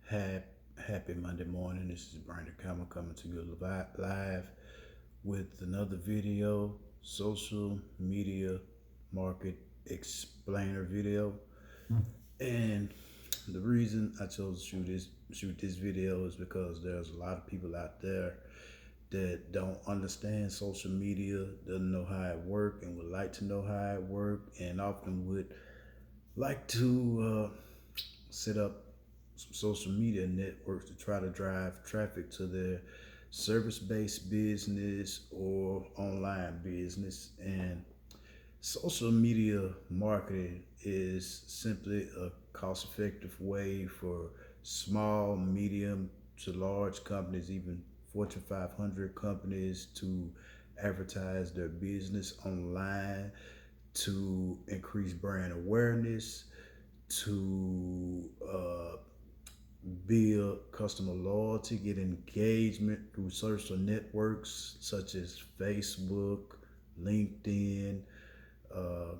Hap- Happy Monday morning. This is Brandon Campbell coming to you live with another video, social media market explainer video. And the reason I chose to shoot this video is because there's a lot of people out there that don't understand social media, doesn't know how it works, and would like to know how it works, and often would like to set up some social media networks to try to drive traffic to their service-based business or online business. And social media marketing is simply a cost-effective way for small, medium to large companies, even Fortune 500 companies, to advertise their business online, to increase brand awareness, to build customer loyalty, get engagement through social networks such as Facebook, LinkedIn, uh,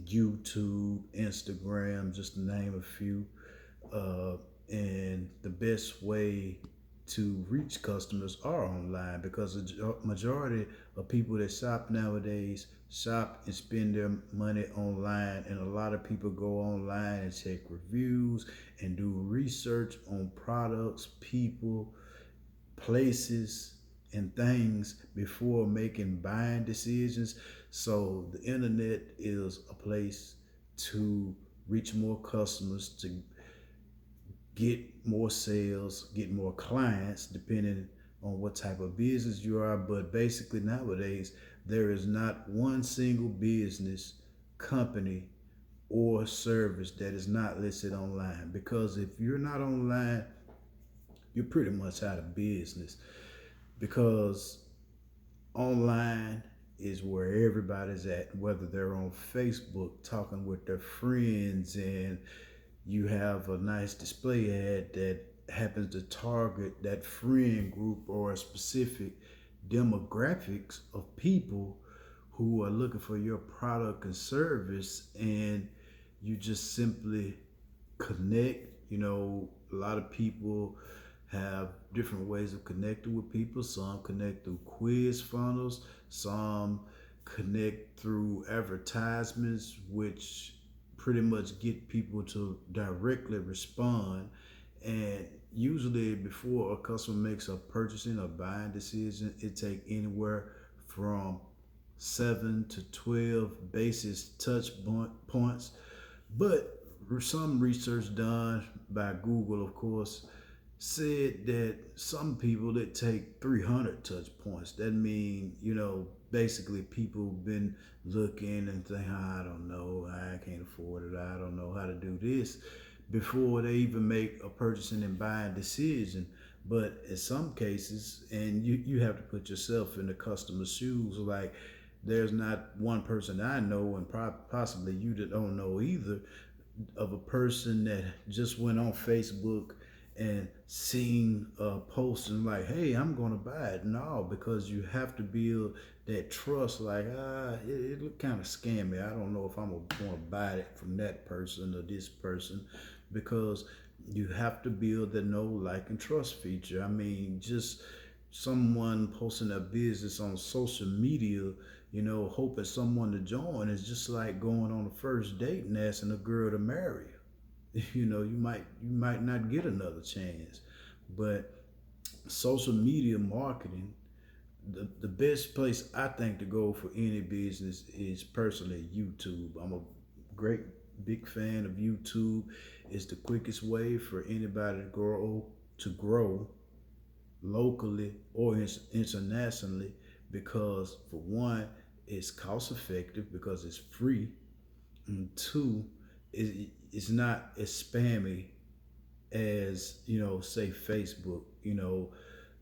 YouTube, Instagram, just to name a few. Uh, and the best way to reach customers are online, because the majority of people that shop nowadays shop and spend their money online, and a lot of people go online and check reviews and do research on products, people, places, and things before making buying decisions. So the internet is a place to reach more customers, to get more sales, get more clients, depending on what type of business you are. But basically, nowadays, there is not one single business, company, or service that is not listed online. Because if you're not online, you're pretty much out of business. Because online is where everybody's at, whether they're on Facebook talking with their friends, and you have a nice display ad that happens to target that friend group or a specific demographics of people who are looking for your product and service, and you just simply connect. A lot of people have different ways of connecting with people. Some connect through quiz funnels, some connect through advertisements, which pretty much get people to directly respond. And usually, before a customer makes a purchasing or buying decision, it takes anywhere from 7 to 12 basis touch points. But some research done by Google, of course, said that some people that take 300 touch points. That mean, basically people been looking and think, I don't know, I can't afford it, I don't know how to do this, before they even make a purchasing and buying decision. But in some cases, and you have to put yourself in the customer's shoes, like there's not one person I know, and possibly you that don't know either, of a person that just went on Facebook and seen a post and like, hey, I'm gonna buy it. No, because you have to build that trust. Like, it look kind of scammy. I don't know if I'm gonna buy it from that person or this person, because you have to build the know, like, and trust feature. I mean, just someone posting their business on social media, hoping someone to join, is just like going on a first date and asking a girl to marry you. You might not get another chance. But social media marketing, the best place I think to go for any business is personally YouTube. I'm a great big fan of YouTube. It's the quickest way for anybody to grow locally or internationally, because for one, it's cost effective because it's free, and two, it's not as spammy as, say, Facebook.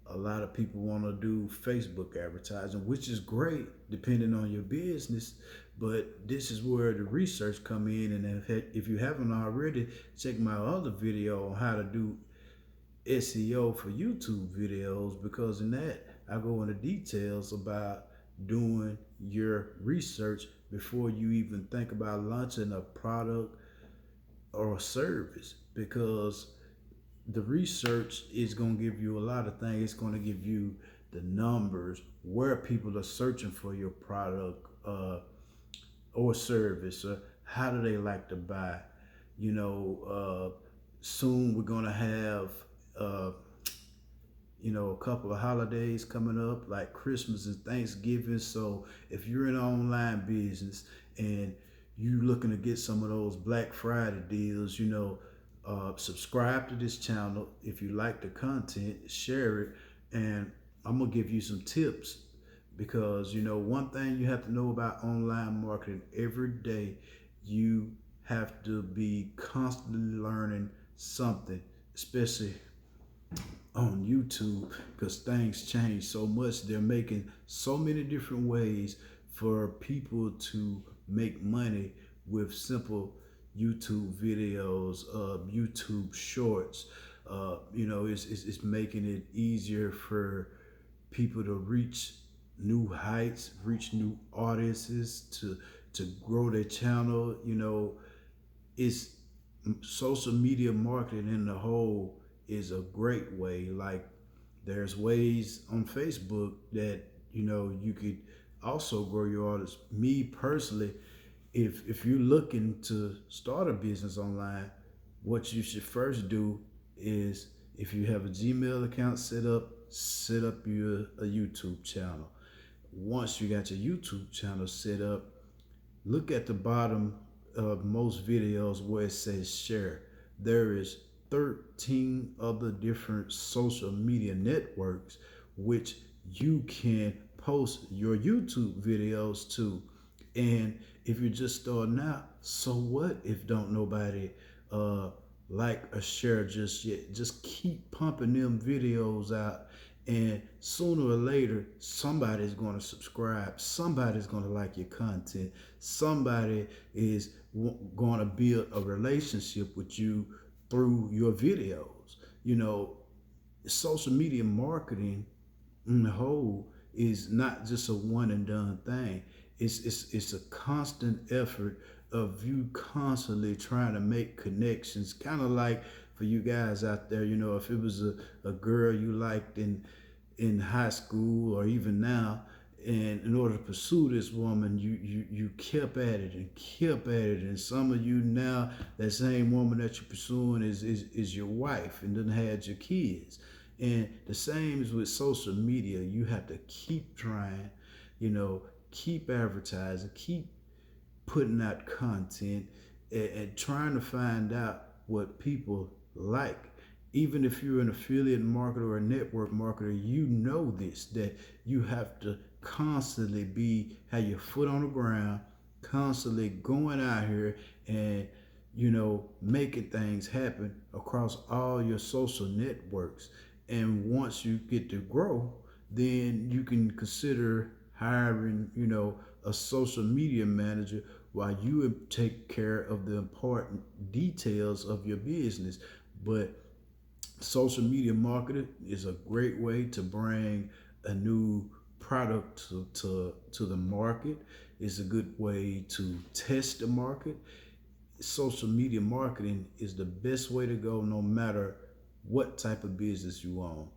A lot of people want to do Facebook advertising, which is great depending on your business. But this is where the research come in, and if you haven't already, check my other video on how to do SEO for YouTube videos, because in that I go into details about doing your research before you even think about launching a product or a service. Because the research is going to give you a lot of things. It's going to give you the numbers, where people are searching for your product or service, or how do they like to buy. You know, soon we're going to have uh, a couple of holidays coming up like Christmas and Thanksgiving. So if you're in an online business and you looking to get some of those Black Friday deals, subscribe to this channel. If you like the content, share it. And I'm going to give you some tips, because one thing you have to know about online marketing: every day you have to be constantly learning something, especially on YouTube, because things change so much. They're making so many different ways for people to make money with simple YouTube videos, YouTube shorts. It's making it easier for people to reach new heights, reach new audiences, to grow their channel. It's social media marketing in the whole is a great way. Like, there's ways on Facebook that you could also grow your audience. Me personally, if you're looking to start a business online, what you should first do is, if you have a Gmail account set up your a YouTube channel. Once you got your YouTube channel set up, look at the bottom of most videos where it says share. There is 13 other different social media networks which you can post your YouTube videos to. And if you're just starting out, so what if don't nobody like or share just yet? Just keep pumping them videos out, and sooner or later somebody's going to subscribe, somebody's going to like your content, somebody is going to build a relationship with you through your videos. Social media marketing in the whole is not just a one and done thing. It's a constant effort of you constantly trying to make connections. Kind of like, for you guys out there, if it was a girl you liked in high school or even now, and in order to pursue this woman, you kept at it and kept at it. And some of you now, that same woman that you're pursuing is your wife, and then had your kids. And the same is with social media. You have to keep trying, keep advertising, keep putting out content, and trying to find out what people like. Even if you're an affiliate marketer or a network marketer, you know this, that you have to constantly have your foot on the ground, constantly going out here and making things happen across all your social networks. And once you get to grow, then you can consider hiring a social media manager, while you take care of the important details of your business. But social media marketing is a great way to bring a new product to the market. It's a good way to test the market. Social media marketing is the best way to go, no matter what type of business you own,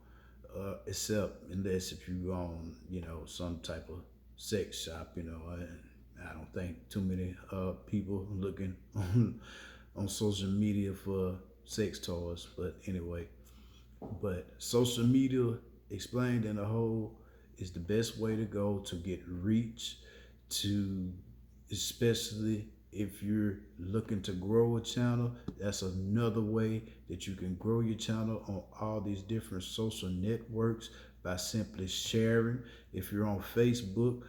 except unless if you own some type of sex shop. I don't think too many people looking on social media for sex toys. But anyway, social media explained in a whole is the best way to go to get reach, to especially if you're looking to grow a channel. That's another way that you can grow your channel on all these different social networks, by simply sharing. If you're on Facebook,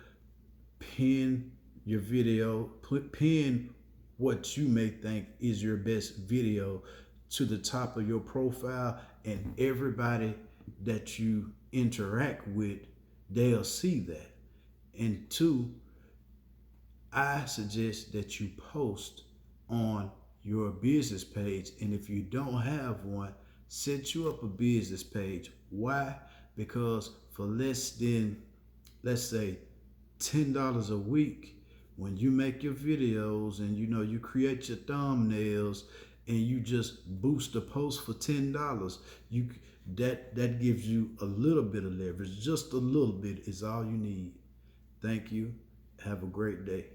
pin your video, pin what you may think is your best video to the top of your profile, and everybody that you interact with, they'll see that. And two, I suggest that you post on your business page. And if you don't have one, set you up a business page. Why? Because for less than, let's say, $10 a week, when you make your videos and you create your thumbnails and you just boost a post for $10, you that gives you a little bit of leverage. Just a little bit is all you need. Thank you. Have a great day.